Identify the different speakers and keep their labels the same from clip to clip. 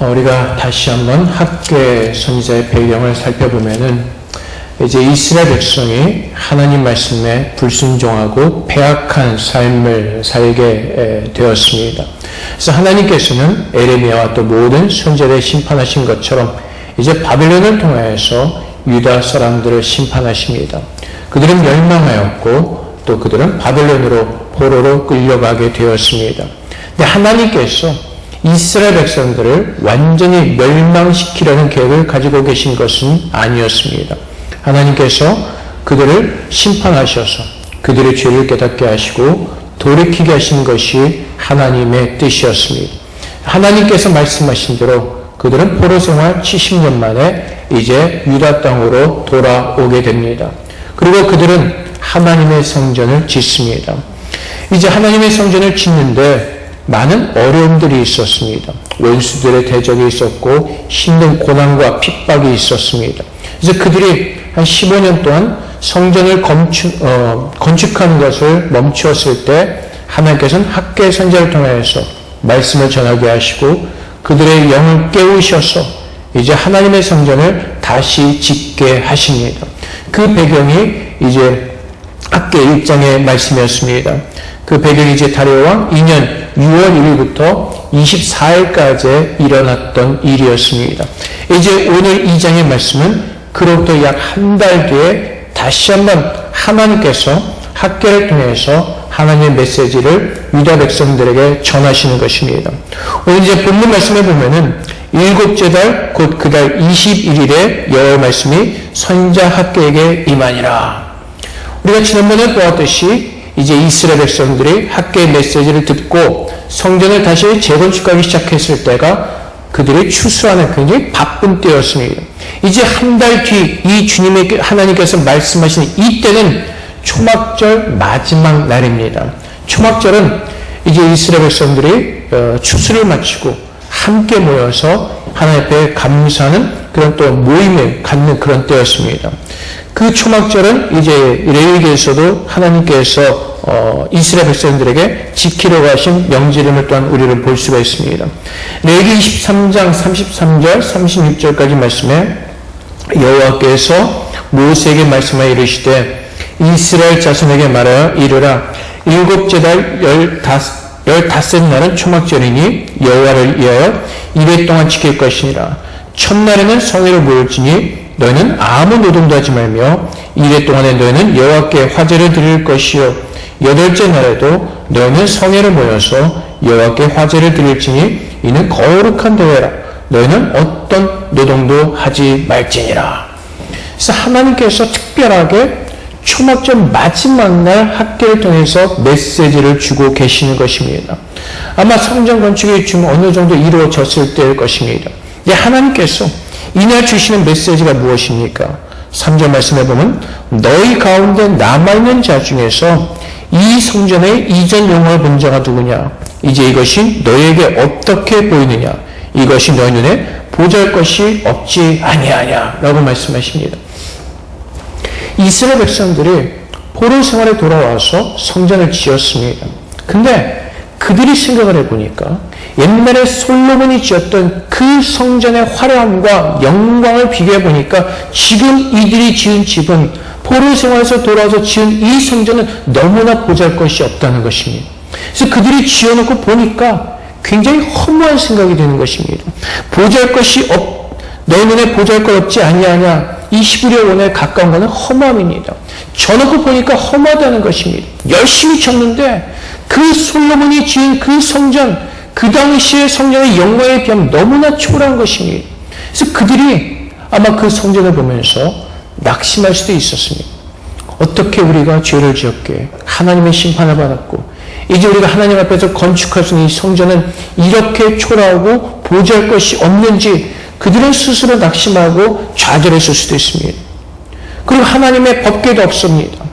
Speaker 1: 우리가 다시 한번 학계 선지자의 배경을 살펴보면은 이제 이스라엘 백성이 하나님 말씀에 불순종하고 패악한 삶을 살게 되었습니다. 그래서 하나님께서는 에레미야와 또 모든 선지자를 심판하신 것처럼 이제 바벨론을 통하여서 유다 사람들을 심판하십니다. 그들은 멸망하였고 또 그들은 바벨론으로 포로로 끌려가게 되었습니다. 근데 하나님께서 이스라엘 백성들을 완전히 멸망시키려는 계획을 가지고 계신 것은 아니었습니다. 하나님께서 그들을 심판하셔서 그들의 죄를 깨닫게 하시고 돌이키게 하신 것이 하나님의 뜻이었습니다. 하나님께서 말씀하신 대로 그들은 포로 생활 70년 만에 이제 유다 땅으로 돌아오게 됩니다. 그리고 그들은 하나님의 성전을 짓습니다. 이제 하나님의 성전을 짓는데 많은 어려움들이 있었습니다. 원수들의 대적이 있었고 힘든 고난과 핍박이 있었습니다. 그래서 그들이 한 15년 동안 성전을 건축하는 것을 멈추었을 때 하나님께서는 학계 선지자를 통해서 말씀을 전하게 하시고 그들의 영을 깨우셔서 이제 하나님의 성전을 다시 짓게 하십니다. 그 배경이 이제 학계 1장의 말씀이었습니다. 그 배경이 이제 다리오 왕 2년 6월 1일부터 24일까지 일어났던 일이었습니다. 이제 오늘 2장의 말씀은 그로부터 약 한 달 뒤에 다시 한번 하나님께서 학계를 통해서 하나님의 메시지를 유다 백성들에게 전하시는 것입니다. 오늘 이제 본문 말씀에 보면은 일곱째 달 곧 그 달 21일에 여호와의 말씀이 선지자 학계에게 임하니라. 우리가 지난번에 보았듯이 이제 이스라엘 백성들이 학계의 메시지를 듣고 성전을 다시 재건축하기 시작했을 때가 그들이 추수하는 굉장히 바쁜 때였습니다. 이제 한 달 뒤 이 주님의 하나님께서 말씀하시는 이 때는 초막절 마지막 날입니다. 초막절은 이제 이스라엘 백성들이 추수를 마치고 함께 모여서 하나님 앞에 감사하는 그런 또 모임을 갖는 그런 때였습니다. 그 초막절은 이제 레위기에서도 하나님께서 이스라엘 백성들에게 지키려고 하신 명제림을 또한 우리를 볼 수가 있습니다. 레위기 23장 33절 36절까지 말씀에 여호와께서 모세에게 말씀하여 이르시되 이스라엘 자손에게 말하여 이르라 일곱째 달 15째 날은 초막절이니 여호와를 위하여 2회 동안 지킬 것이니라. 첫날에는 성회를 모일지니 너희는 아무 노동도 하지 말며 2회 동안에 너희는 여호와께 화제를 드릴 것이요 8째 날에도 너희는 성회를 모여서 여호와께 화제를 드릴지니 이는 거룩한 대회라. 너희는 어떤 노동도 하지 말지니라. 그래서 하나님께서 특별하게 초막절 마지막 날 학계를 통해서 메시지를 주고 계시는 것입니다. 아마 성전 건축이 좀 어느 정도 이루어졌을 때일 것입니다. 하나님께서 이날 주시는 메시지가 무엇입니까? 3절 말씀해 보면 너희 가운데 남아있는 자 중에서 이 성전의 이전 영광을 본 자가 누구냐? 이제 이것이 너희에게 어떻게 보이느냐? 이것이 너희 눈에 보잘것이 없지 아니하냐? 라고 말씀하십니다. 이스라엘 백성들이 포로 생활에 돌아와서 성전을 지었습니다. 근데 그들이 생각을 해보니까 옛날에 솔로몬이 지었던 그 성전의 화려함과 영광을 비교해보니까 지금 이들이 지은 집은 포로 생활에서 돌아와서 지은 이 성전은 너무나 보잘것이 없다는 것입니다. 그래서 그들이 지어놓고 보니까 굉장히 허무한 생각이 드는 것입니다. 너희 눈에 보잘것 없지 아니하냐? 이 히브리어 원어에 가까운 것은 허무함입니다. 저놓고 보니까 허무하다는 것입니다. 열심히 쳤는데 그 솔로몬이 지은 그 성전, 그 당시의 성전의 영광에 비하면 너무나 초라한 것입니다. 그래서 그들이 아마 그 성전을 보면서 낙심할 수도 있었습니다. 어떻게 우리가 죄를 지었기에 하나님의 심판을 받았고 이제 우리가 하나님 앞에서 건축할 수 있는 이 성전은 이렇게 초라하고 보잘것이 없는지 그들은 스스로 낙심하고 좌절했을 수도 있습니다. 그리고 하나님의 법궤도 없습니다.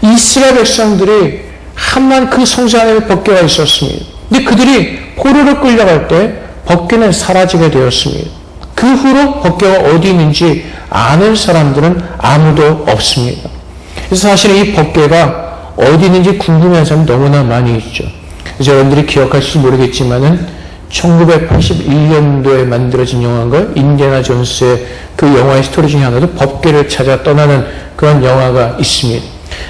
Speaker 1: 이스라엘 백성들이 한만 그 성전 안에 법궤가 있었습니다. 근데 그들이 포로로 끌려갈 때 법궤는 사라지게 되었습니다. 그 후로 법궤가 어디 있는지 아는 사람들은 아무도 없습니다. 그래서 사실 이 법궤가 어디 있는지 궁금해하는 사람이 너무나 많이 있죠. 그래서 여러분들이 기억하실지 모르겠지만은 1981년도에 만들어진 영화인가요? 인디애나 존스의 그 영화의 스토리 중에 하나도 법궤를 찾아 떠나는 그런 영화가 있습니다.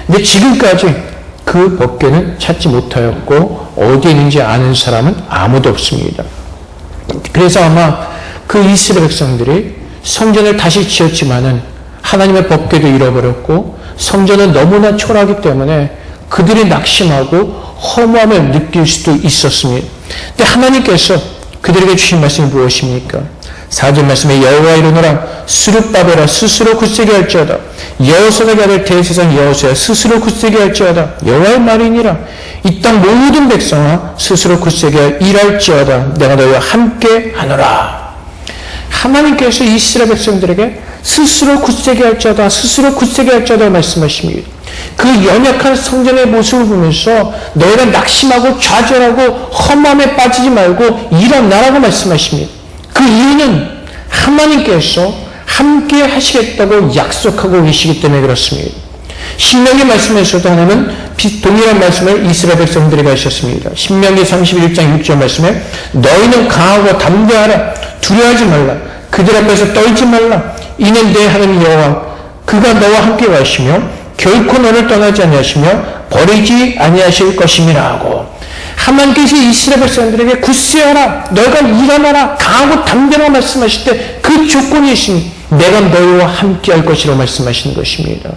Speaker 1: 근데 지금까지 그 법궤는 찾지 못하였고 어디에 있는지 아는 사람은 아무도 없습니다. 그래서 아마 그 이스라엘 백성들이 성전을 다시 지었지만은 하나님의 법궤도 잃어버렸고 성전은 너무나 초라하기 때문에 그들이 낙심하고 허무함을 느낄 수도 있었습니다. 근데 하나님께서 그들에게 주신 말씀이 무엇입니까? 4절 말씀에 여호와 이르노라 스룹바벨아 스스로 굳세게 할지어다 여호사닥의 아들 대제사장 여호수아 스스로 굳세게 할지어다 여호와의 말이니라 이 땅 모든 백성아 스스로 굳세게 일할지어다 내가 너희와 함께 하노라. 하나님께서 이스라엘 백성들에게 스스로 굳세게 할지어다 스스로 굳세게 할지어다 말씀하십니다. 그 연약한 성전의 모습을 보면서 너희가 낙심하고 좌절하고 허무함에 빠지지 말고 일어나라고 말씀하십니다. 그 이유는 하나님께서 함께 하시겠다고 약속하고 계시기 때문에 그렇습니다. 신명기 말씀에서도 하나님은 동일한 말씀을 이스라엘 백성들에게 하셨습니다. 신명기 31장 6절 말씀에 너희는 강하고 담대하라 두려워하지 말라 그들 앞에서 떨지 말라 이는 내 하나님 여호와 그가 너와 함께 하시며 결코 너를 떠나지 아니하시며 버리지 아니하실 것임이라 하고 하나님께서 이스라엘 백성들에게 굳세하라 너희가 일어나라 강하고 담대하라 말씀하실 때 그 조건이 있으니 내가 너희와 함께 할 것이라고 말씀하시는 것입니다.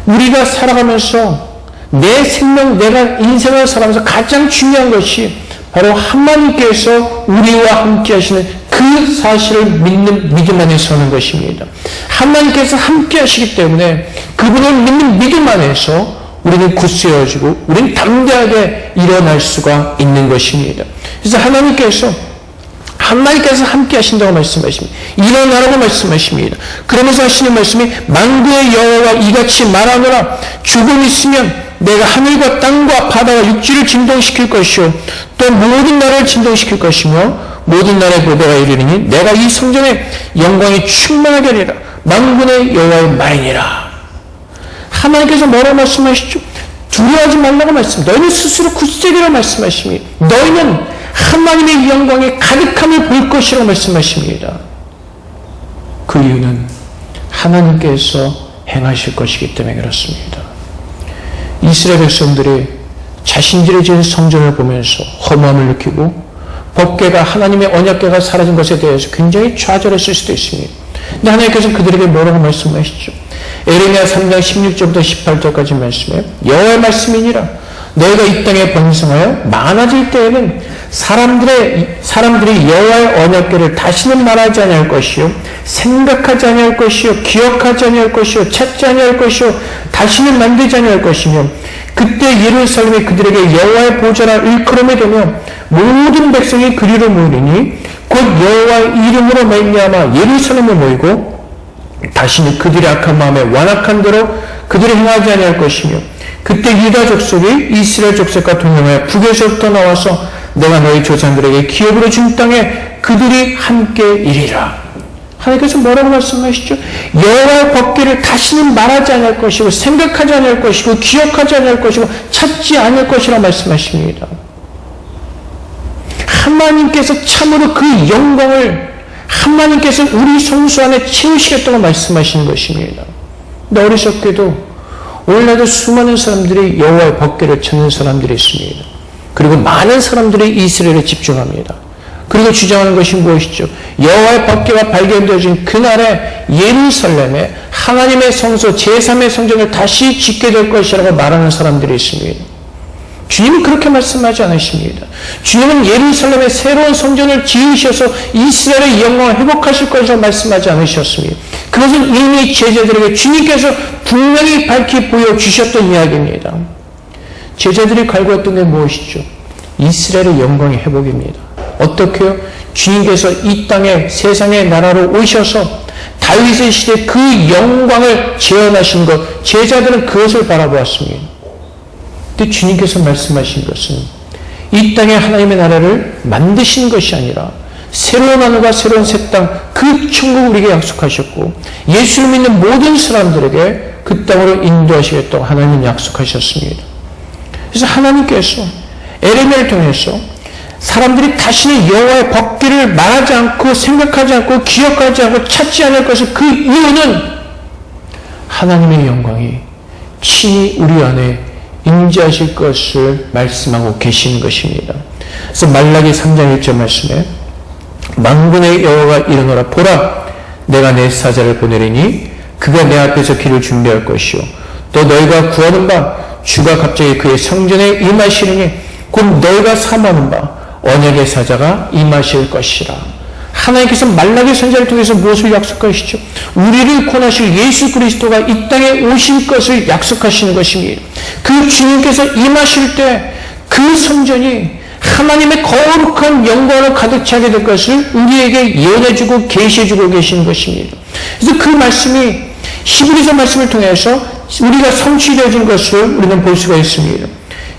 Speaker 1: 우리가 살아가면서 내 생명 내가 인생을 살아가면서 가장 중요한 것이 바로 하나님께서 우리와 함께 하시는 그 사실을 믿는 믿음 안에 서는 것입니다. 하나님께서 함께 하시기 때문에 그분을 믿는 믿음 안에서 우리는 굳세어지고 우리는 담대하게 일어날 수가 있는 것입니다. 그래서 하나님께서 함께 하신다고 말씀하십니다. 일어나라고 말씀하십니다. 그러면서 하시는 말씀이 만군의 여호와가 이같이 말하노라 죽음이 있으면 내가 하늘과 땅과 바다와 육지를 진동시킬 것이요 또 모든 나라를 진동시킬 것이며 모든 나라의 보배가 이르리니 내가 이 성전의 영광이 충만하게 하리라 만군의 여호와의 말이니라. 하나님께서 뭐라고 말씀하시죠? 두려워하지 말라고 말씀. 너희는 스스로 굳세게라 말씀하십니다. 너희는 하나님의 영광에 가득함을 볼 것이라고 말씀하십니다. 그 이유는 하나님께서 행하실 것이기 때문에 그렇습니다. 이스라엘 백성들이 자신들의 지은 성전을 보면서 허무함을 느끼고 법궤가 하나님의 언약궤가 사라진 것에 대해서 굉장히 좌절했을 수도 있습니다. 근데 하나님께서 그들에게 뭐라고 말씀하시죠? 에레미야 3장 16절부터 18절까지 말씀에 여호와의 말씀이니라 너희가 이 땅에 번성하여 많아질 때에는 사람들이 여호와의 언약궤를 다시는 말하지 아니할 것이요 생각하지 아니할 것이요 기억하지 아니할 것이요 찾지 아니할 것이요 다시는 만들지 아니할 것이며 그때 예루살렘이 그들에게 여호와의 보좌라 일컬음이 되며 모든 백성이 그리로 모이니 곧 여호와의 이름으로 말미암아 예루살렘에 모이고 다시는 그들의 악한 마음에 완악한 대로 그들이 행하지 아니할 것이며 그때 유다 족속이 이스라엘 족속과 동행하여 북에서부터 나와서 내가 너희 조상들에게 기업으로 준 땅에 그들이 함께 이리라. 하나님께서 뭐라고 말씀하시죠? 여호와의 법궤를 다시는 말하지 않을 것이고 생각하지 않을 것이고 기억하지 않을 것이고 찾지 않을 것이라 말씀하십니다. 하나님께서 참으로 그 영광을 하나님께서 우리 성수 안에 채우시겠다고 말씀하시는 것입니다. 근데 어리석게도 오늘날도 수많은 사람들이 여호와의 법궤를 찾는 사람들이 있습니다. 그리고 많은 사람들이 이스라엘에 집중합니다. 그리고 주장하는 것이 무엇이죠? 여호와의 법궤가 발견되어진 그날에 예루살렘에 하나님의 성소 제3의 성전을 다시 짓게 될 것이라고 말하는 사람들이 있습니다. 주님은 그렇게 말씀하지 않으십니다. 주님은 예루살렘에 새로운 성전을 지으셔서 이스라엘의 영광을 회복하실 것이라고 말씀하지 않으셨습니다. 그것은 이미 제자들에게 주님께서 분명히 밝히 보여주셨던 이야기입니다. 제자들이 갈구했던 게 무엇이죠? 이스라엘의 영광의 회복입니다. 어떻게요? 주님께서 이 땅에 세상의 나라로 오셔서 다윗의 시대 그 영광을 재현하신 것, 제자들은 그것을 바라보았습니다. 근데 주님께서 말씀하신 것은 이 땅에 하나님의 나라를 만드시는 것이 아니라 새로운 하늘과 새로운 새 땅, 그 천국을 우리에게 약속하셨고 예수를 믿는 모든 사람들에게 그 땅으로 인도하시겠다고 하나님은 약속하셨습니다. 그래서 하나님께서 에레미야를 통해서 사람들이 다시는 여호와의 법궤를 말하지 않고 생각하지 않고 기억하지 않고 찾지 않을 것을 그 이유는 하나님의 영광이 친히 우리 안에 임재하실 것을 말씀하고 계시는 것입니다. 그래서 말라기 3장 1절 말씀에 만군의 여호와가 이르노라 보라 내가 내 사자를 보내리니 그가 내 앞에서 길을 준비할 것이요 또 너희가 구하는 바 주가 갑자기 그의 성전에 임하시느니 곧 너희가 사모하는 바 언약의 사자가 임하실 것이라. 하나님께서 말라기 선지자를 통해서 무엇을 약속하시죠? 우리를 구원하실 예수 그리스도가 이 땅에 오실 것을 약속하시는 것입니다. 그 주님께서 임하실 때 그 성전이 하나님의 거룩한 영광으로 가득 차게 될 것을 우리에게 예언해주고 계시해주고 계시는 것입니다. 그래서 그 말씀이 히브리서 말씀을 통해서 우리가 성취되어진 것을 우리는 볼 수가 있습니다.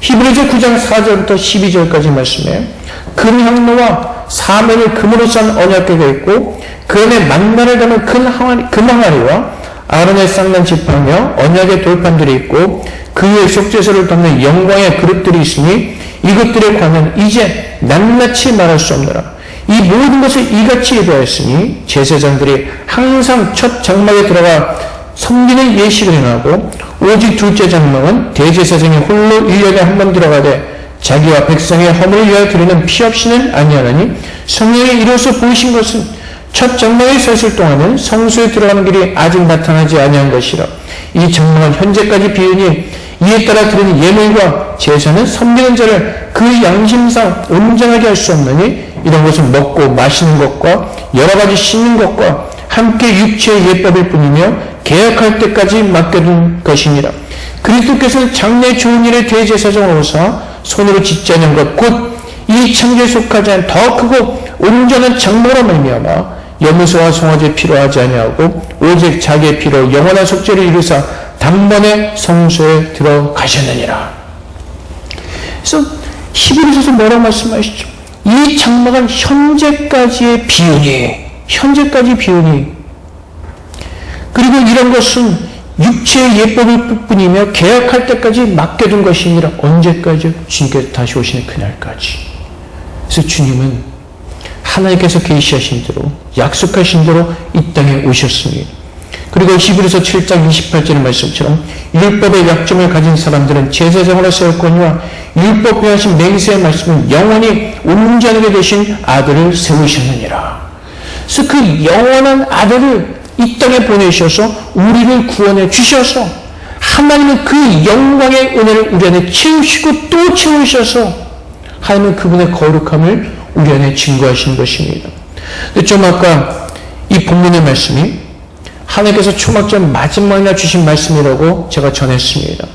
Speaker 1: 히브리서 9장 4절부터 12절까지 말씀에 금향로와 사면을 금으로 싼 언약궤가 있고 그 안에 만나를 담은 큰 금항아리와 아론의 쌍난 지팡이며 언약의 돌판들이 있고 그 위에 속죄소를 담는 영광의 그릇들이 있으니 이것들의 관은 이제 낱낱이 말할 수 없노라. 이 모든 것을 이같이 예배하였으니 제사장들이 항상 첫 장막에 들어가 섬기는 예식을 행하고 오직 둘째 장막은 대제사장이 홀로 1년에 한 번 들어가되 자기와 백성의 허물을 위하여 드리는 피 없이는 아니하나니 성령이 이로써 보이신 것은 첫 장막에 서 있을 동안은 성소에 들어가는 길이 아직 나타나지 아니한 것이라. 이 장막은 현재까지 비으니 이에 따라 드리는 예물과 제사는 섬기는 자를 그 양심상 온전하게 할 수 없느니 이런 것은 먹고 마시는 것과 여러 가지 씻는 것과 함께 육체의 예법일 뿐이며 계약할 때까지 맡겨둔 것이니라. 그리스도께서는 장래 좋은 일의 대제사장으로 오사 손으로 짓지 않은 것 곧 이 창조에 속하지 않은 더 크고 온전한 장막으로 말미암아 염소와 송아지 피로 하지 아니하고 오직 자기의 피로 영원한 속죄를 이루사 단번에 성소에 들어가셨느니라. 그래서 히브리서에서 뭐라고 말씀하시죠? 이 장막은 현재까지의 현재까지 비우니 그리고 이런 것은 육체의 예법일 뿐이며 계약할 때까지 맡겨둔 것이니라. 언제까지요? 주님께서 다시 오시는 그날까지. 그래서 주님은 하나님께서 계시하신 대로 약속하신 대로 이 땅에 오셨습니다. 그리고 히브리서 7장 28절의 말씀처럼 율법의 약점을 가진 사람들은 제사장으로 세웠거니와 율법에 하신 맹세의 말씀은 영원히 온전하게 되신 아들을 세우셨느니라. 그래서 그 영원한 아들을 이 땅에 보내셔서 우리를 구원해 주셔서 하나님은 그 영광의 은혜를 우리 안에 채우시고 또 채우셔서 하나님은 그분의 거룩함을 우리 안에 증거하시는 것입니다. 근데 좀 아까 이 본문의 말씀이 하나님께서 초막절 마지막에 주신 말씀이라고 제가 전했습니다.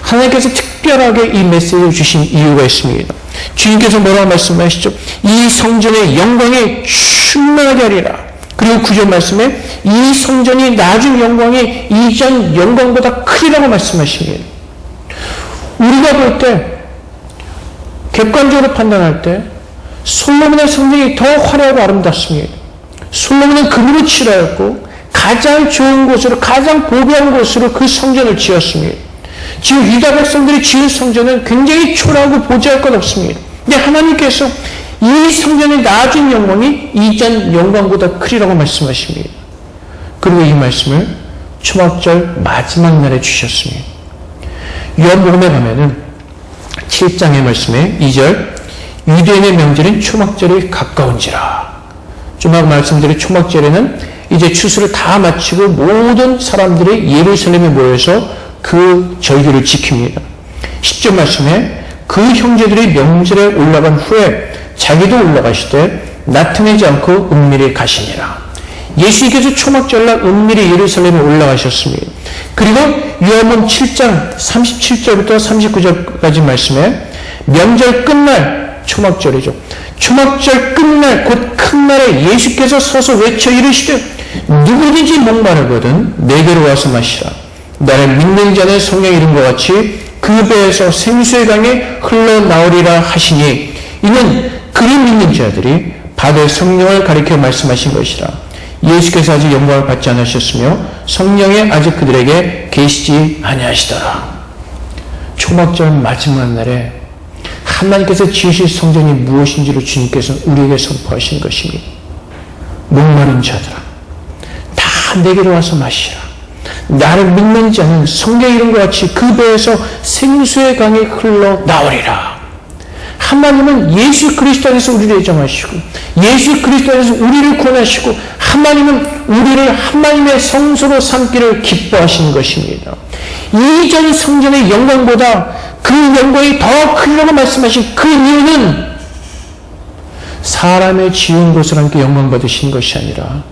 Speaker 1: 하나님께서 특별하게 이 메시지를 주신 이유가 있습니다. 주님께서 뭐라고 말씀하시죠? 이 성전의 영광이 충만하게 하리라. 그리고 9절 말씀에 이 성전이 나중 영광이 이전 영광보다 크리라고 말씀하십니다. 우리가 볼 때 객관적으로 판단할 때 솔로몬의 성전이 더 화려하고 아름답습니다. 솔로몬은 금으로 칠하였고 가장 좋은 곳으로 가장 고귀한 곳으로 그 성전을 지었습니다. 지금 유다 백성들이 지은 성전은 굉장히 초라하고 보잘것 것 없습니다. 근데 하나님께서 이 성전의 나중 영광이 이전 영광보다 크리라고 말씀하십니다. 그리고 이 말씀을 초막절 마지막 날에 주셨습니다. 요한복음에 가면은 7장의 말씀에 2절 유대인의 명절인 초막절이 가까운지라. 좀 아까 말씀드린 초막절에는 이제 추수를 다 마치고 모든 사람들이 예루살렘에 모여서 그 절기를 지킵니다. 10절 말씀에 그 형제들이 명절에 올라간 후에 자기도 올라가시되 나타내지 않고 은밀히 가시니라. 예수님께서 초막절날 은밀히 예루살렘에 올라가셨습니다. 그리고 요한복음 7장 37절부터 39절까지 말씀에 명절 끝날 초막절이죠. 초막절 끝날 곧 큰 날에 예수께서 서서 외쳐 이르시되 누구든지 목마르거든 내게로 와서 마시라. 나를 믿는 자는 성경 이름과 같이 그 배에서 생수의 강이 흘러나오리라 하시니 이는 그를 믿는 자들이 받을 성령을 가리켜 말씀하신 것이라. 예수께서 아직 영광을 받지 않으셨으며 성령이 아직 그들에게 계시지 아니하시더라. 초막절 마지막 날에 하나님께서 지으실 성전이 무엇인지를 주님께서 우리에게 선포하신 것입니다. 목마른 자들아, 다 내게로 와서 마시라. 나를 믿는 자는 성경의 이름과 같이 그 배에서 생수의 강이 흘러나오리라. 하나님은 예수 그리스도 안에서 우리를 예정하시고 예수 그리스도 안에서 우리를 구원하시고 하나님은 우리를 하나님의 성소로 삼기를 기뻐하시는 것입니다. 이전 성전의 영광보다 그 영광이 더 크리라고 말씀하신 그 이유는 사람의 지은 것을 함께 영광 받으신 것이 아니라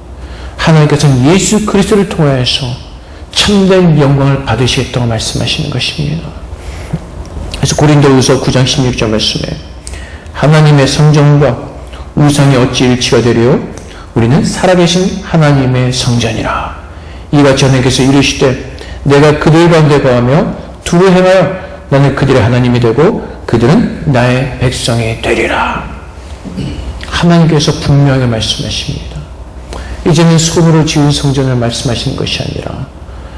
Speaker 1: 하나님께서는 예수 그리스도를 통하여서 참된 영광을 받으시겠다고 말씀하시는 것입니다. 그래서 고린도후서 9장 16절 말씀에 하나님의 성전과 우상이 어찌 일치가 되리요? 우리는 살아계신 하나님의 성전이라. 이와 전에께서 이르시되 내가 그들 가운데 거하며 두루 행하여 나는 그들의 하나님이 되고 그들은 나의 백성이 되리라. 하나님께서 분명하게 말씀하십니다. 이제는 손으로 지은 성전을 말씀하시는 것이 아니라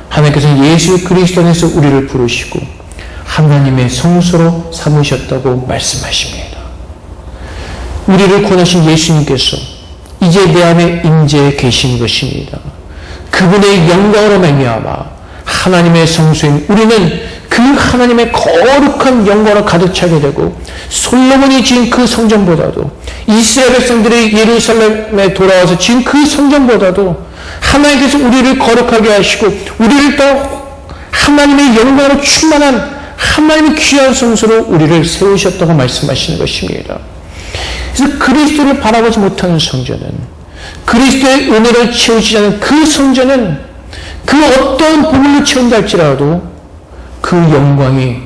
Speaker 1: 하나님께서 예수 그리스도 안에서 우리를 부르시고 하나님의 성소로 삼으셨다고 말씀하십니다. 우리를 구원하신 예수님께서 이제 내 안에 임재해 계신 것입니다. 그분의 영광으로 말미암아 하나님의 성소인 우리는 그 하나님의 거룩한 영광으로 가득 차게 되고 솔로몬이 지은 그 성전보다도 이스라엘 백성들이 예루살렘에 돌아와서 지은 그 성전보다도 하나님께서 우리를 거룩하게 하시고 우리를 더 하나님의 영광으로 충만한 하나님의 귀한 성소로 우리를 세우셨다고 말씀하시는 것입니다. 그래서 그리스도를 바라보지 못하는 성전은 그리스도의 은혜를 채우지 않은 그 성전은 그 어떤 부분을 채운다 할지라도 그 영광이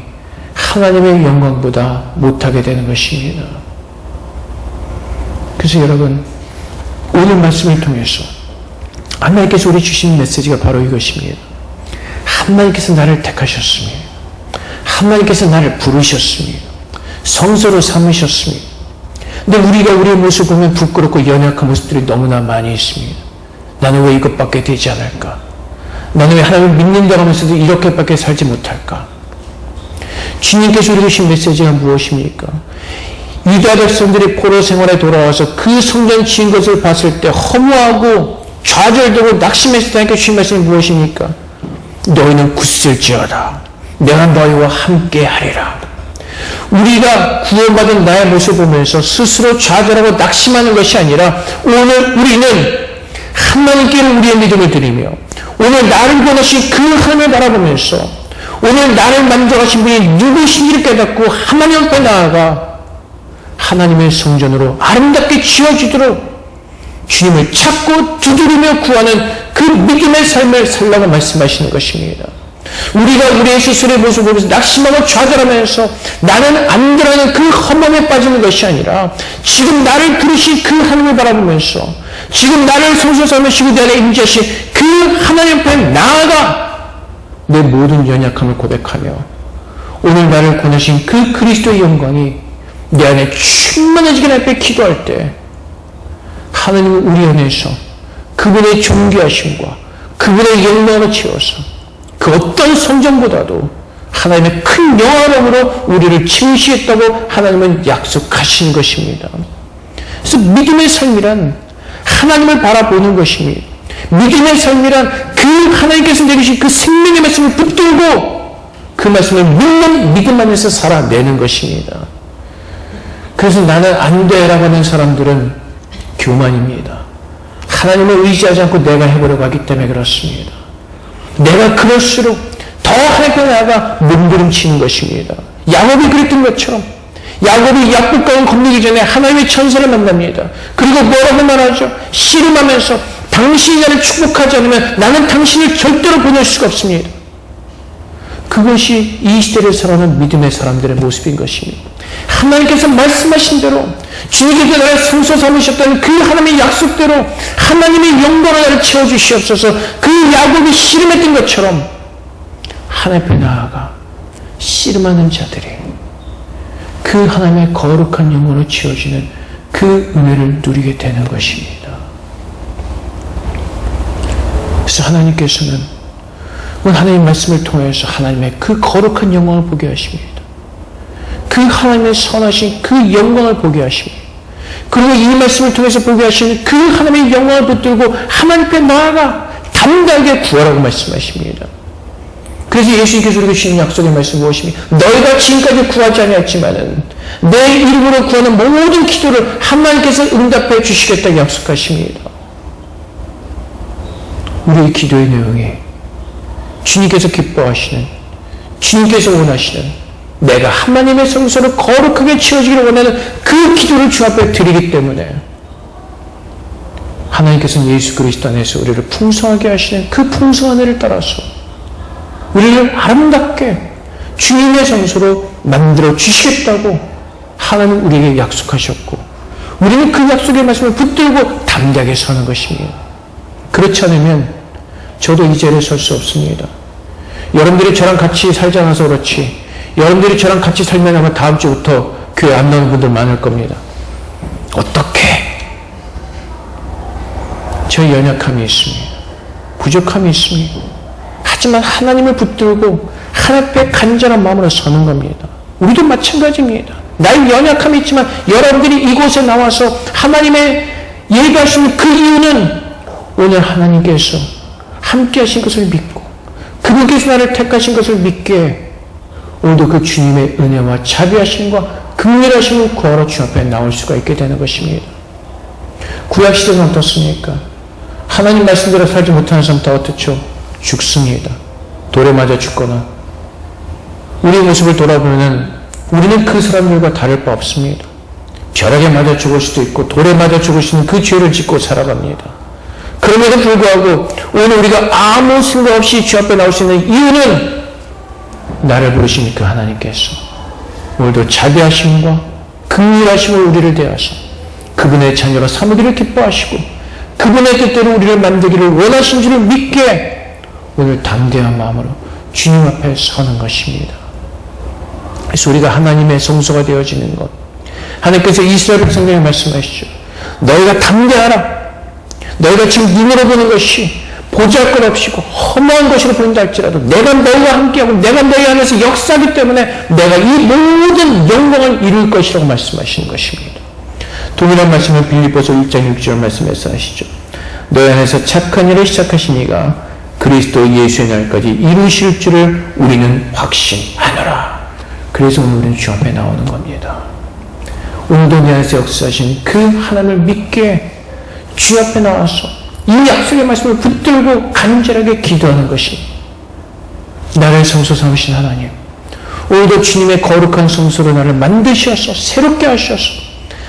Speaker 1: 하나님의 영광보다 못하게 되는 것입니다. 그래서 여러분 오늘 말씀을 통해서 하나님께서 우리 주신 메시지가 바로 이것입니다. 하나님께서 나를 택하셨습니다. 하나님께서 나를 부르셨습니다. 성소로 삼으셨습니다. 근데 우리가 우리의 모습을 보면 부끄럽고 연약한 모습들이 너무나 많이 있습니다. 나는 왜 이것밖에 되지 않을까? 나는 왜 하나님을 믿는다고 하면서도 이렇게밖에 살지 못할까? 주님께서 우리에게 주신 메시지가 무엇입니까? 유다 백성들이 포로 생활에 돌아와서 그 성전 지은 것을 봤을 때 허무하고 좌절되고 낙심했을 때 주신 말씀이 무엇입니까? 너희는 굳을지어다. 내가 너희와 함께 하리라. 우리가 구원받은 나의 모습을 보면서 스스로 좌절하고 낙심하는 것이 아니라 오늘 우리는 하나님께 우리의 믿음을 드리며 오늘 나를 구원하신 그 하나님을 바라보면서 오늘 나를 만들어가신 분이 누구신지를 깨닫고 하나님 앞에 나아가 하나님의 성전으로 아름답게 지어지도록 주님을 찾고 두드리며 구하는 그 믿음의 삶을 살라고 말씀하시는 것입니다. 우리가 우리의 스스로의 모습을 보면서 낙심하고 좌절하면서 나는 안 들어가는 그 험함에 빠지는 것이 아니라 지금 나를 부르신 그 하나님을 바라보면서 지금 나를 성소 삼으시고 내 안에 임재하신 그 하나님 앞에 나아가 내 모든 연약함을 고백하며 오늘 나를 권하신 그 그리스도의 영광이 내 안에 충만해지게 앞에 기도할 때 하나님은 우리 안에서 그분의 존귀하심과 그분의 영광을 채워서 그 어떤 성전보다도 하나님의 큰 영화로움으로 우리를 채우시겠다고 하나님은 약속하신 것입니다. 그래서 믿음의 삶이란 하나님을 바라보는 것입니다. 믿음의 삶이란 그 하나님께서 내리신 그 생명의 말씀을 붙들고 그 말씀을 믿는 믿음 안에서 살아내는 것입니다. 그래서 나는 안 돼라고 하는 사람들은 교만입니다. 하나님을 의지하지 않고 내가 해보려고 하기 때문에 그렇습니다. 내가 그럴수록 더 하나님께 나아가 몸부림치는 것입니다. 야곱이 그랬던 것처럼 야곱이 약국강을 건너기 전에 하나님의 천사를 만납니다. 그리고 뭐라고 말하죠? 씨름하면서 당신이 나를 축복하지 않으면 나는 당신을 절대로 보낼 수가 없습니다. 그것이 이 시대를 살아가는 믿음의 사람들의 모습인 것입니다. 하나님께서 말씀하신 대로 주님께서 나를 성소 삼으셨다는 그 하나님의 약속대로 하나님의 영광을 나를 채워주시옵소서. 그 야곱이 씨름했던 것처럼 하나님 앞에 나아가 씨름하는 자들이 그 하나님의 거룩한 영광으로 채워지는 그 은혜를 누리게 되는 것입니다. 그래서 하나님께서는 오늘 하나님의 말씀을 통해서 하나님의 그 거룩한 영광을 보게 하십니다. 그 하나님의 선하신 그 영광을 보게 하시고, 그리고 이 말씀을 통해서 보게 하시는 그 하나님의 영광을 붙들고 하나님 앞에 나아가 담대하게 구하라고 말씀하십니다. 그래서 예수님께서 우리에게 주신 약속의 말씀이 무엇입니까? 너희가 지금까지 구하지 아니했지만은 내 이름으로 구하는 모든 기도를 하나님께서 응답해 주시겠다고 약속하십니다. 우리의 기도의 내용이 주님께서 기뻐하시는, 주님께서 원하시는, 내가 하나님의 성소를 거룩하게 지어지기를 원하는 그 기도를 주 앞에 드리기 때문에 하나님께서는 예수 그리스도 안에서 우리를 풍성하게 하시는 그 풍성한 은혜를 따라서 우리를 아름답게 주님의 성소로 만들어 주시겠다고 하나님은 우리에게 약속하셨고, 우리는 그 약속의 말씀을 붙들고 담대하게 서는 것입니다. 그렇지 않으면 저도 이 자리에 설 수 없습니다. 여러분들이 저랑 같이 살지 않아서 그렇지, 여러분들이 저랑 같이 살면 아마 다음 주부터 교회 안 나오는 분들 많을 겁니다. 어떻게? 저희 연약함이 있습니다. 부족함이 있습니다. 하지만 하나님을 붙들고 하나님 앞에 간절한 마음으로 서는 겁니다. 우리도 마찬가지입니다. 나의 연약함이 있지만 여러분들이 이곳에 나와서 하나님의 예배하시는 그 이유는 오늘 하나님께서 함께 하신 것을 믿고 그분께서 나를 택하신 것을 믿기에 오늘도 그 주님의 은혜와 자비하심과 긍휼하심을 구하러 주 앞에 나올 수가 있게 되는 것입니다. 구약시대는 어떻습니까? 하나님 말씀대로 살지 못하는 사람 다 어떻죠? 죽습니다. 돌에 맞아 죽거나. 우리의 모습을 돌아보면 우리는 그 사람들과 다를 바 없습니다. 벼락에 맞아 죽을 수도 있고 돌에 맞아 죽을 수 있는 그 죄를 짓고 살아갑니다. 그럼에도 불구하고 오늘 우리가 아무 생각 없이 주 앞에 나올 수 있는 이유는 나를 부르신 그 하나님께서 오늘도 자비하심과 긍휼하심으로 우리를 대하사 그분의 자녀로 삼기를 기뻐하시고 그분의 뜻대로 우리를 만들기를 원하신 줄을 믿게 오늘 담대한 마음으로 주님 앞에 서는 것입니다. 그래서 우리가 하나님의 성소가 되어지는 것, 하나님께서 이스라엘 백성에게 말씀하시죠. 너희가 담대하라. 너희가 지금 눈으로 보는 것이 보잘것없이고 허무한 것으로 보인다 할지라도 내가 너희와 함께하고 내가 너희 안에서 역사하기 때문에 내가 이 모든 영광을 이룰 것이라고 말씀하시는 것입니다. 동일한 말씀을 빌립보서 1장 6절 말씀에서 하시죠. 너희 안에서 착한 일을 시작하신 이가 그리스도 예수의 날까지 이루실 줄을 우리는 확신하노라. 그래서 오늘 우리는 주 앞에 나오는 겁니다. 오늘도 내 안에서 역사하신 그 하나님을 믿게 주 앞에 나와서 이 약속의 말씀을 붙들고 간절하게 기도하는 것이 나를 성소 삼으신 하나님, 오늘도 주님의 거룩한 성소로 나를 만드셔서 새롭게 하셔서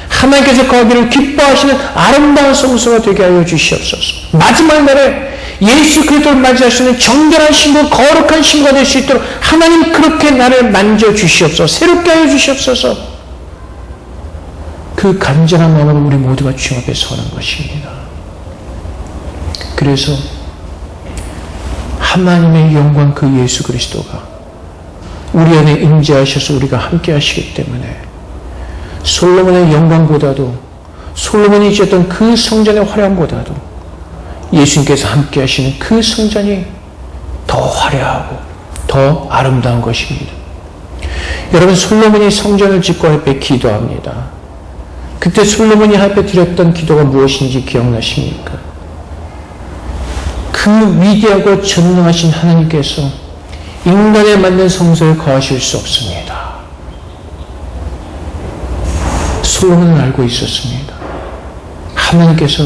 Speaker 1: 하나님께서 거기를 기뻐하시는 아름다운 성소가 되게 하여 주시옵소서. 마지막 날에 예수 그리스도를 맞이하시는 정결한 신부, 거룩한 신부가 될 수 있도록 하나님 그렇게 나를 만져주시옵소서. 새롭게 하여 주시옵소서. 그 간절한 마음으로 우리 모두가 주 앞에 서는 것입니다. 그래서 하나님의 영광 그 예수 그리스도가 우리 안에 임재하셔서 우리가 함께 하시기 때문에 솔로몬의 영광보다도 솔로몬이 지었던 그 성전의 화려함보다도 예수님께서 함께 하시는 그 성전이 더 화려하고 더 아름다운 것입니다. 여러분, 솔로몬이 성전을 짓고 하나님께 기도합니다. 그때 솔로몬이 하나님께 드렸던 기도가 무엇인지 기억나십니까? 그 위대하고 전능하신 하나님께서 인간에 만든 성소에 거하실 수 없습니다. 솔로몬은 알고 있었습니다. 하나님께서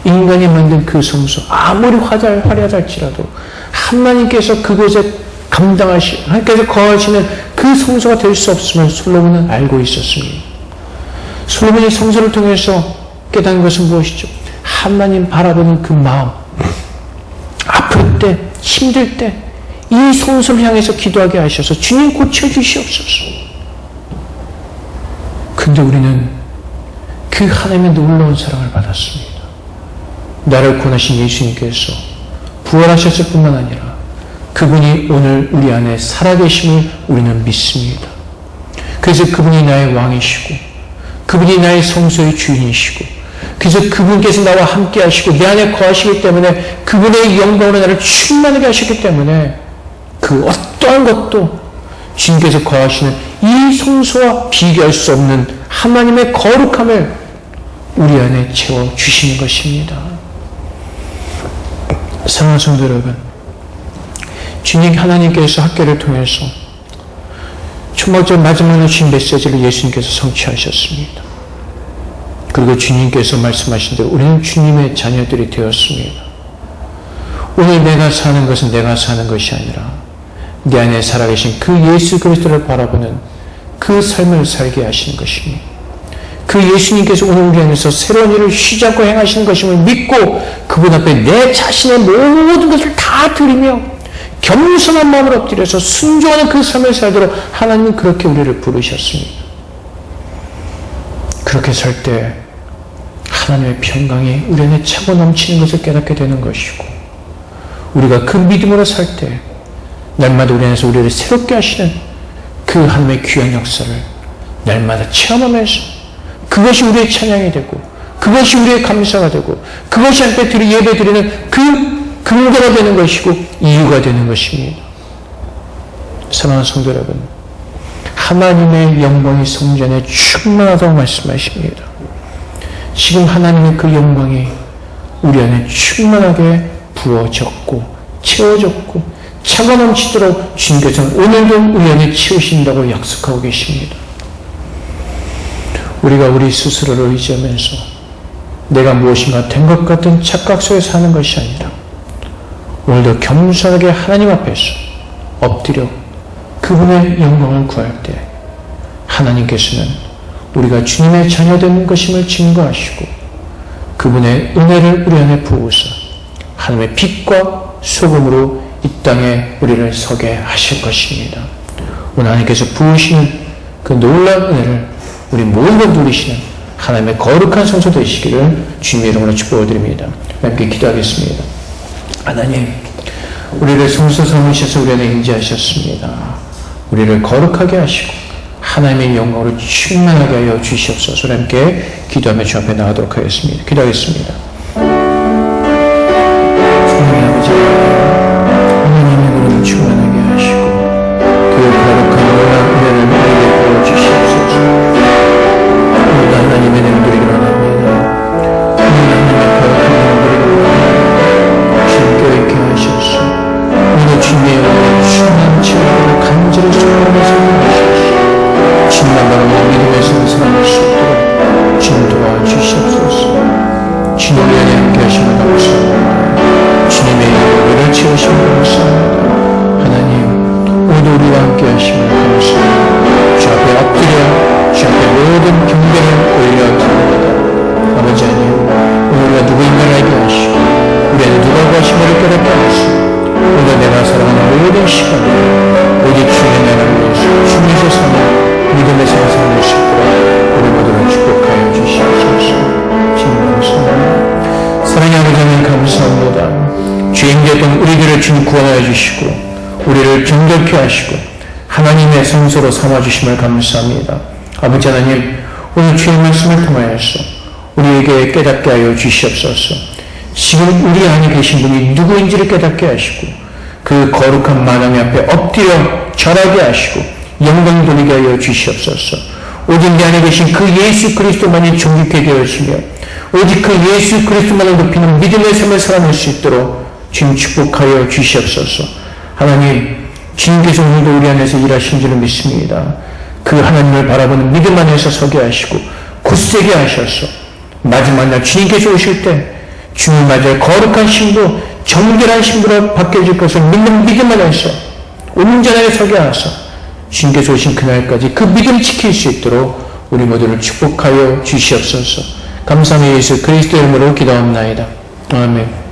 Speaker 1: 인간이 만든 그 성소, 아무리 화려하다 할지라도 하나님께서 그곳에 하나님께서 거하시는 그 성소가 될 수 없음을 솔로몬은 알고 있었습니다. 솔로몬이 성소를 통해서 깨닫는 것은 무엇이죠? 하나님 바라보는 그 마음, 아플 때, 힘들 때 이 성소를 향해서 기도하게 하셔서 주님 고쳐주시옵소서. 근데 우리는 그 하나님의 놀라운 사랑을 받았습니다. 나를 구원하신 예수님께서 부활하셨을 뿐만 아니라 그분이 오늘 우리 안에 살아계심을 우리는 믿습니다. 그래서 그분이 나의 왕이시고 그분이 나의 성소의 주인이시고 그래서 그분께서 나와 함께 하시고 내 안에 거하시기 때문에 그분의 영광으로 나를 충만하게 하셨기 때문에 그 어떠한 것도 주님께서 거하시는 이 성소와 비교할 수 없는 하나님의 거룩함을 우리 안에 채워주시는 것입니다. 사랑하는 성도 여러분, 주님 하나님께서 학교를 통해서 초막절 마지막에 주신 메시지를 예수님께서 성취하셨습니다. 그리고 주님께서 말씀하신 대로 우리는 주님의 자녀들이 되었습니다. 오늘 내가 사는 것은 내가 사는 것이 아니라 내 안에 살아계신 그 예수 그리스도를 바라보는 그 삶을 살게 하시는 것입니다. 그 예수님께서 오늘 우리 안에서 새로운 일을 쉬지 않고 행하시는 것임을 믿고 그분 앞에 내 자신의 모든 것을 다 드리며 겸손한 마음을 엎드려서 순종하는 그 삶을 살도록 하나님은 그렇게 우리를 부르셨습니다. 그렇게 살 때 하나님의 평강이 우리 안에 차고 넘치는 것을 깨닫게 되는 것이고, 우리가 그 믿음으로 살 때 날마다 우리 안에서 우리를 새롭게 하시는 그 하나님의 귀한 역사를 날마다 체험하면서 그것이 우리의 찬양이 되고, 그것이 우리의 감사가 되고, 그것이 하나님께 예배 드리는 그 근거가 되는 것이고 이유가 되는 것입니다. 사랑하는 성도 여러분, 하나님의 영광이 성전에 충만하다고 말씀하십니다. 지금 하나님의 그 영광이 우리 안에 충만하게 부어졌고 채워졌고 차가 넘치도록 주님께서는 오늘도 우리 안에 채우신다고 약속하고 계십니다. 우리가 우리 스스로를 의지하면서 내가 무엇인가 된 것 같은 착각 속에 사는 것이 아니라 오늘도 겸손하게 하나님 앞에서 엎드려 그분의 영광을 구할 때 하나님께서는 우리가 주님의 자녀된 것임을 증거하시고 그분의 은혜를 우리 안에 부으사 하나님의 빛과 소금으로 이 땅에 우리를 서게 하실 것입니다. 오늘 하나님께서 부으시는 그 놀라운 은혜를 우리 모두가 누리시는 하나님의 거룩한 성소 되시기를 주님의 이름으로 축복드립니다. 함께 기도하겠습니다. 하나님, 우리를 성소 삼으셔서 우리 안에 임재하셨습니다. 우리를 거룩하게 하시고 하나님의 영광으로 충만하게 하여 주시옵소서. 함께 기도하며 주 앞에 나가도록 하겠습니다. 기도하겠습니다. 하나님 아버지, 하나님의 그런 충만하게 하시고 그 거룩한 놀라운 은혜를 우리에게 부어주시옵소서. 오늘 하나님의 은혜를 누리기 원합니다. 오늘 하나님의 거룩한 은혜를 누리기 원합니다. 주님 껴있게 하셔서 오늘 주님의 영광을 충만한 체험을 간절히 소원해서 하시옵소서. 주님만 바라보고 믿음의 삶을 살아갈 수 있도록 주님 도와주시옵소서. 주님 우리 안에 함께 하시면 감사합니다. 주님의 영광을 채우시면 감사합니다. 하나님, 오늘도 우리와 함께 하시면 감사합니다. 주 앞에 엎드려 주 앞에 모든 경배를 올려드립니다. 아버지 하나님, 오늘 우리가 누구인가를 알게 하시고 우리 안에 누가 하심을 깨닫게 하시고 오늘 내가 살아가는 모든 시간을 오직 주의 나라를 위해서 주님께서 사는 믿음의 생활을 싣고 우리 모두를 축복하여 주시옵소서. 주님 감사합니다. 사랑하는 아버지 하나님 감사합니다. 죄인되었던 우리들을 주님 구원하여 주시고 우리를 정결케 하시고 하나님의 성소로 삼아주심을 감사합니다. 아버지 하나님, 오늘 주의 말씀을 통하여서 우리에게 깨닫게 하여 주시옵소서. 지금 우리 안에 계신 분이 누구인지를 깨닫게 하시고 그 거룩한 만왕의 앞에 엎드려 절하게 하시고 영광 돌리게 하여 주시옵소서. 오직 내 안에 계신 그 예수 그리스도만이 존귀케 되어지며 오직 그 예수 그리스도만을 높이는 믿음의 삶을 살아낼 수 있도록 주님 축복하여 주시옵소서. 하나님, 주님께서 오늘도 우리 안에서 일하신 줄을 믿습니다. 그 하나님을 바라보는 믿음 안에서 서게 하시고 굳세게 하셔서 마지막 날 주님께서 오실 때 주님 맞을 거룩한 신부, 정결한 신부로 바뀌어질 것을 믿는 믿음 안에서 온전하게 서게 하사 주님께서 오신 그날까지 그 믿음을 지킬 수 있도록 우리 모두를 축복하여 주시옵소서. 감사합니다. 예수 그리스도의 이름으로 기도합나이다. 아멘.